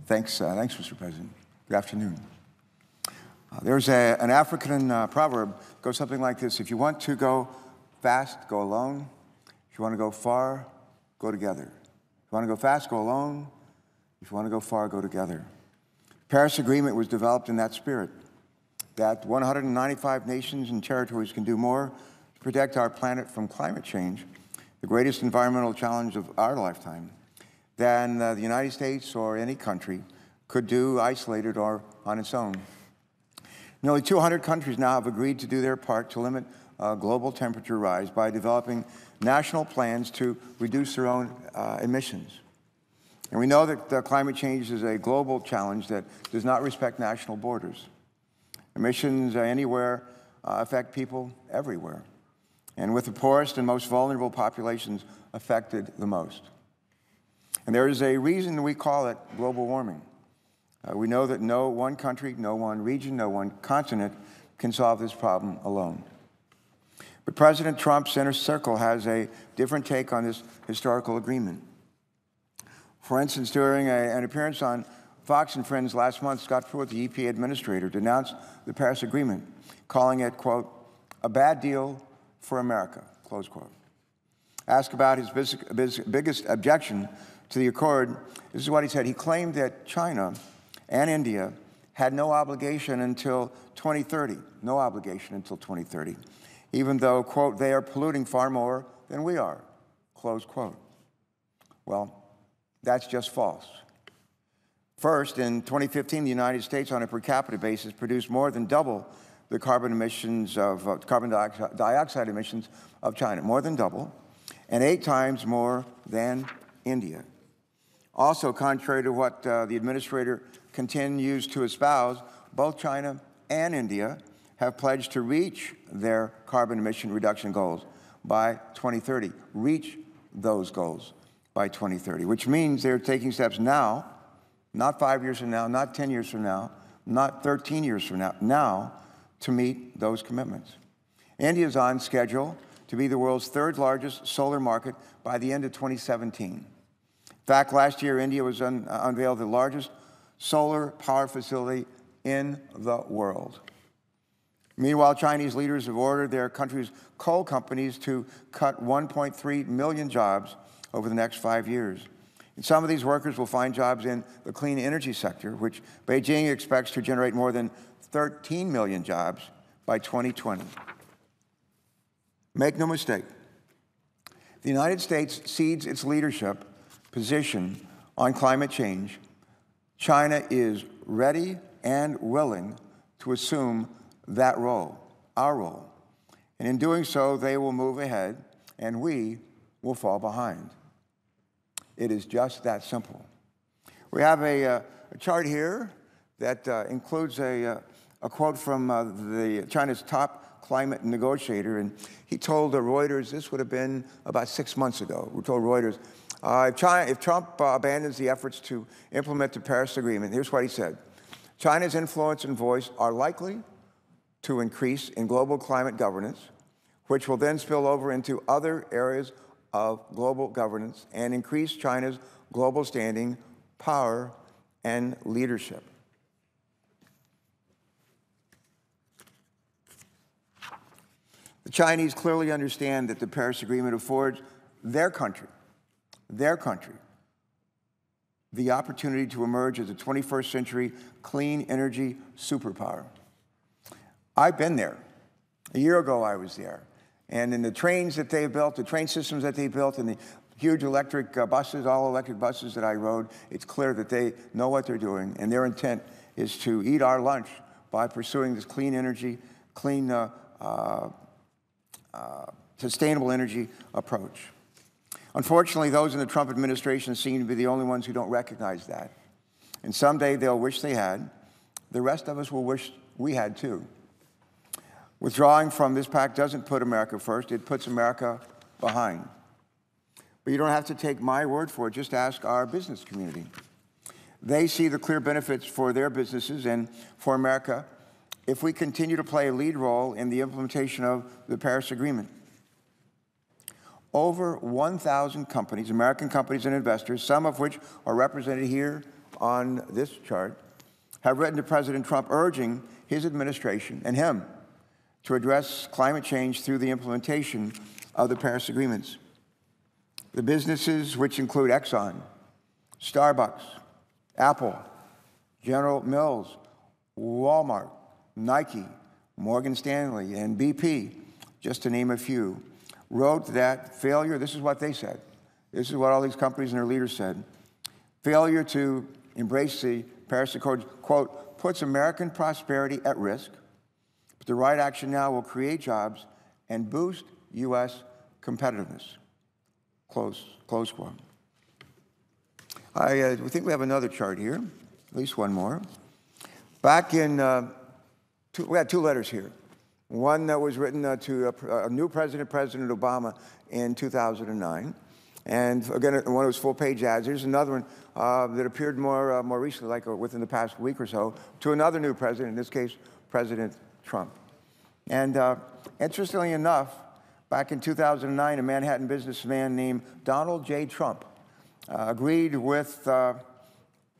Thanks, Mr. President. Good afternoon. There's an African proverb that goes something like this: if you want to go fast, go alone. If you want to go far, go together. If you want to go fast, go alone. If you want to go far, go together. The Paris Agreement was developed in that spirit, that 195 nations and territories can do more to protect our planet from climate change, the greatest environmental challenge of our lifetime, than the United States or any country could do isolated or on its own. Nearly 200 countries now have agreed to do their part to limit global temperature rise by developing national plans to reduce their own emissions. And we know that climate change is a global challenge that does not respect national borders. Emissions anywhere affect people everywhere, and with the poorest and most vulnerable populations affected the most. And there is a reason we call it global warming. We know that no one country, no one region, no one continent can solve this problem alone. But President Trump's inner circle has a different take on this historical agreement. For instance, during an appearance on Fox and Friends last month, Scott Pruitt, the EPA administrator, denounced the Paris Agreement, calling it, quote, a bad deal for America, close quote. Asked about his biggest objection to the accord, this is what he said. He claimed that China and India had no obligation until 2030, no obligation until 2030, even though, quote, they are polluting far more than we are, close quote. Well, that's just false. First, in 2015, the United States, on a per capita basis, produced more than double the carbon dioxide emissions of China, more than double, and 8 times more than India. Also, contrary to what the administrator continues to espouse, both China and India have pledged to reach their carbon emission reduction goals by 2030, reach those goals by 2030, which means they're taking steps now, not 5 years from now, not 10 years from now, not 13 years from now, to meet those commitments. India is on schedule to be the world's 3rd largest solar market by the end of 2017. In fact, last year, India was unveiled the largest solar power facility in the world. Meanwhile, Chinese leaders have ordered their country's coal companies to cut 1.3 million jobs over the next 5 years. And some of these workers will find jobs in the clean energy sector, which Beijing expects to generate more than 13 million jobs by 2020. Make no mistake, the United States cedes its leadership position on climate change. China is ready and willing to assume that role, our role. And in doing so, they will move ahead and we will fall behind. It is just that simple. We have a chart here that includes a quote from China's top climate negotiator, and he told Reuters, this would have been about 6 months ago, we told Reuters, if Trump abandons the efforts to implement the Paris Agreement, here's what he said: China's influence and voice are likely to increase in global climate governance, which will then spill over into other areas of global governance and increase China's global standing, power, and leadership. The Chinese clearly understand that the Paris Agreement affords their country, the opportunity to emerge as a 21st century clean energy superpower. I've been there. A year ago, I was there. And in the trains that they built, the train systems that they built, and the huge electric buses, all electric buses that I rode, it's clear that they know what they're doing, and their intent is to eat our lunch by pursuing this clean energy, clean, sustainable energy approach. Unfortunately, those in the Trump administration seem to be the only ones who don't recognize that. And someday they'll wish they had. The rest of us will wish we had too. Withdrawing from this pact doesn't put America first, it puts America behind. But you don't have to take my word for it, just ask our business community. They see the clear benefits for their businesses and for America if we continue to play a lead role in the implementation of the Paris Agreement. Over 1,000 companies, American companies and investors, some of which are represented here on this chart have written to President Trump urging his administration and him to address climate change through the implementation of the Paris agreements. The businesses, which include Exxon, Starbucks, Apple, General Mills, Walmart, Nike, Morgan Stanley, and BP, just to name a few, wrote that failure, this is what they said, this is what all these companies and their leaders said, failure to embrace the Paris Accord, quote, puts American prosperity at risk, but the right action now will create jobs and boost U.S. competitiveness, close quote. We think we have another chart here, at least one more. Back in, we had two letters here. One that was written to a new president, President Obama, in 2009. And again, one of those full-page ads. Here's another one that appeared more recently, like within the past week or so, to another new president, in this case, President Trump. And interestingly enough, back in 2009, a Manhattan businessman named Donald J. Trump agreed with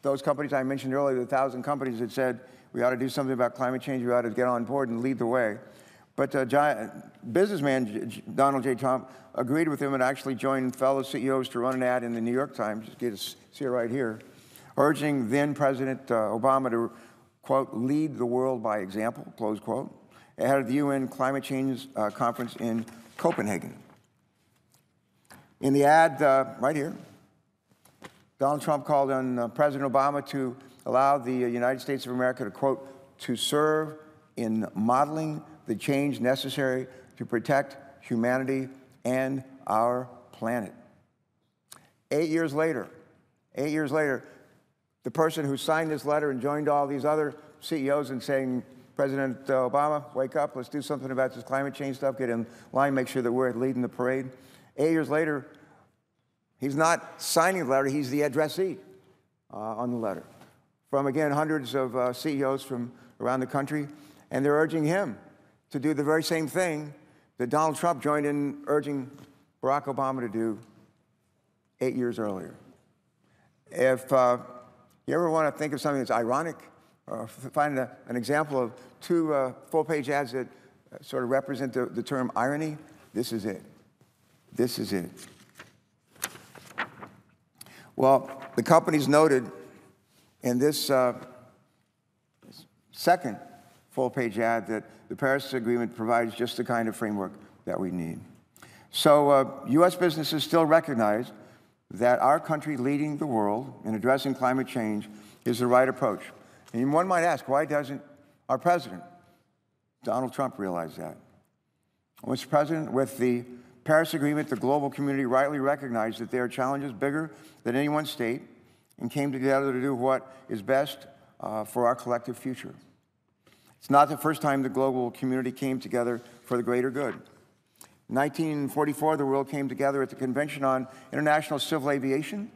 those companies I mentioned earlier, the 1,000 companies that said we ought to do something about climate change, we ought to get on board and lead the way. But businessman Donald J. Trump agreed with him and actually joined fellow CEOs to run an ad in the New York Times, just get to see it right here, urging then President Obama to, quote, lead the world by example, close quote, ahead of the UN climate change conference in Copenhagen. In the ad right here, Donald Trump called on President Obama to allow the United States of America to, quote, to serve in modeling the change necessary to protect humanity and our planet. 8 years later, the person who signed this letter and joined all these other CEOs in saying, President Obama, wake up, let's do something about this climate change stuff, get in line, make sure that we're leading the parade. 8 years later, he's not signing the letter, he's the addressee on the letter. From, again, hundreds of CEOs from around the country, and they're urging him to do the very same thing that Donald Trump joined in urging Barack Obama to do 8 years earlier. If you ever want to think of something that's ironic, or find an example of two full-page ads that sort of represent the term irony, this is it. This is it. Well, the companies noted in this second full-page ad that the Paris Agreement provides just the kind of framework that we need. So U.S. businesses still recognize that our country leading the world in addressing climate change is the right approach. And one might ask, why doesn't our president, Donald Trump, realize that? Mr. President, with the Paris Agreement, the global community rightly recognized that there are challenges bigger than any one state and came together to do what is best for our collective future. It's not the first time the global community came together for the greater good. In 1944, the world came together at the Convention on International Civil Aviation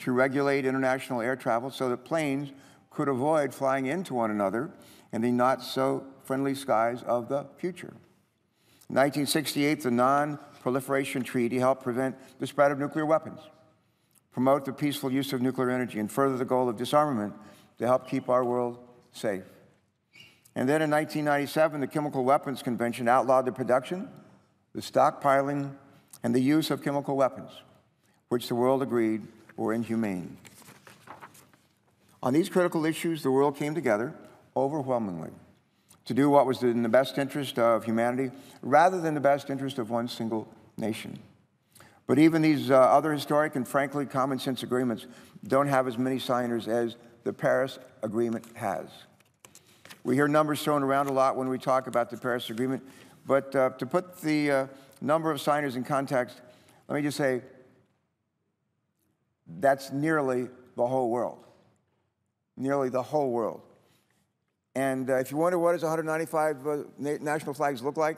to regulate international air travel so that planes could avoid flying into one another in the not-so-friendly skies of the future. In 1968, the Non-Proliferation Treaty helped prevent the spread of nuclear weapons, promote the peaceful use of nuclear energy, and further the goal of disarmament to help keep our world safe. And then in 1997, the Chemical Weapons Convention outlawed the production, the stockpiling, and the use of chemical weapons, which the world agreed were inhumane. On these critical issues, the world came together overwhelmingly to do what was in the best interest of humanity rather than the best interest of one single nation. But even these other historic and frankly common sense agreements don't have as many signers as the Paris Agreement has. We hear numbers thrown around a lot when we talk about the Paris Agreement, but to put the number of signers in context, let me just say that's nearly the whole world. Nearly the whole world. And if you wonder what does 195 national flags look like,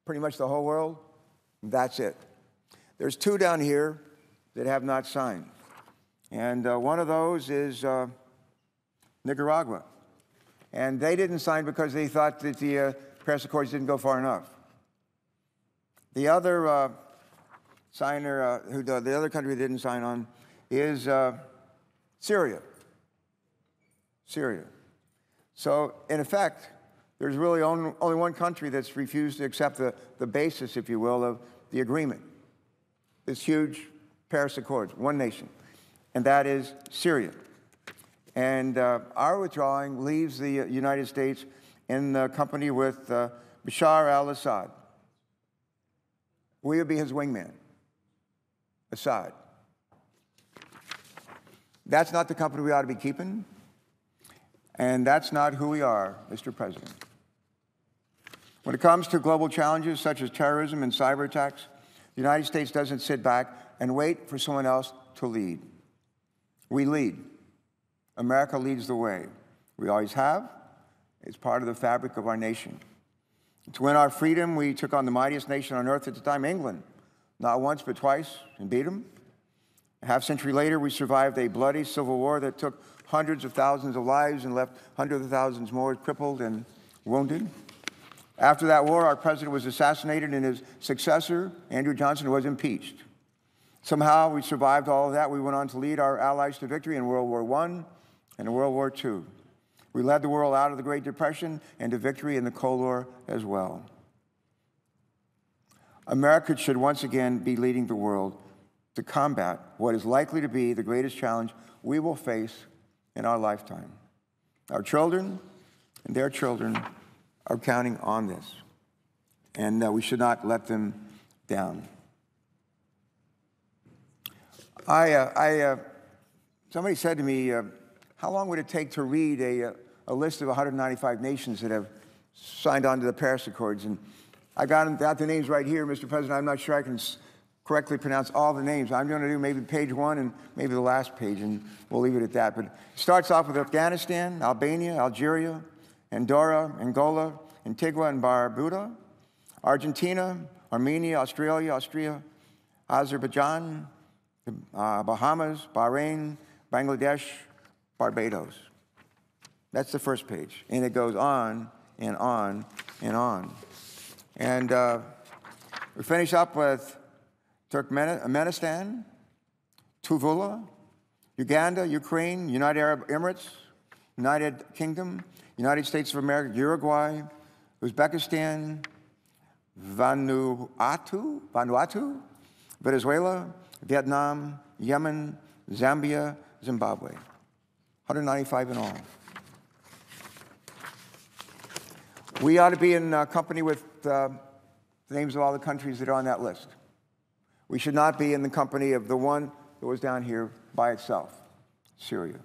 pretty much the whole world, that's it. There's two down here that have not signed. And one of those is Nicaragua. And they didn't sign because they thought that the Paris Accords didn't go far enough. The other signer, the other country that didn't sign on is Syria. Syria. So, in effect, there's really only one country that's refused to accept the basis, if you will, of the agreement. This huge Paris Accords, one nation, and that is Syria. And our withdrawing leaves the United States in company with Bashar al-Assad. We would be his wingman, Assad. That's not the company we ought to be keeping, and that's not who we are, Mr. President. When it comes to global challenges such as terrorism and cyber attacks, the United States doesn't sit back and wait for someone else to lead. We lead. America leads the way. We always have. It's part of the fabric of our nation. To win our freedom, we took on the mightiest nation on earth at the time, England, not once but twice, and beat them. A half-century later, we survived a bloody civil war that took hundreds of thousands of lives and left hundreds of thousands more crippled and wounded. After that war, our president was assassinated and his successor, Andrew Johnson, was impeached. Somehow, we survived all of that. We went on to lead our allies to victory in World War I and in World War II. We led the world out of the Great Depression and to victory in the Cold War as well. America should once again be leading the world to combat what is likely to be the greatest challenge we will face in our lifetime. Our children and their children are counting on this, and we should not let them down. Somebody said to me, how long would it take to read a list of 195 nations that have signed on to the Paris Accords? And I got the names right here, Mr. President. I'm not sure I can correctly pronounce all the names. I'm going to do maybe page 1 and maybe the last page, and we'll leave it at that. But it starts off with Afghanistan, Albania, Algeria, Andorra, Angola, Antigua and Barbuda, Argentina, Armenia, Australia, Austria, Azerbaijan, Bahamas, Bahrain, Bangladesh, Barbados. That's the first page. And it goes on and on and on. And we finish up with Turkmenistan, Tuvalu, Uganda, Ukraine, United Arab Emirates, United Kingdom, United States of America, Uruguay, Uzbekistan, Vanuatu, Venezuela, Vietnam, Yemen, Zambia, Zimbabwe. 195 in all. We ought to be in company with the names of all the countries that are on that list. We should not be in the company of the one that was down here by itself, Syria.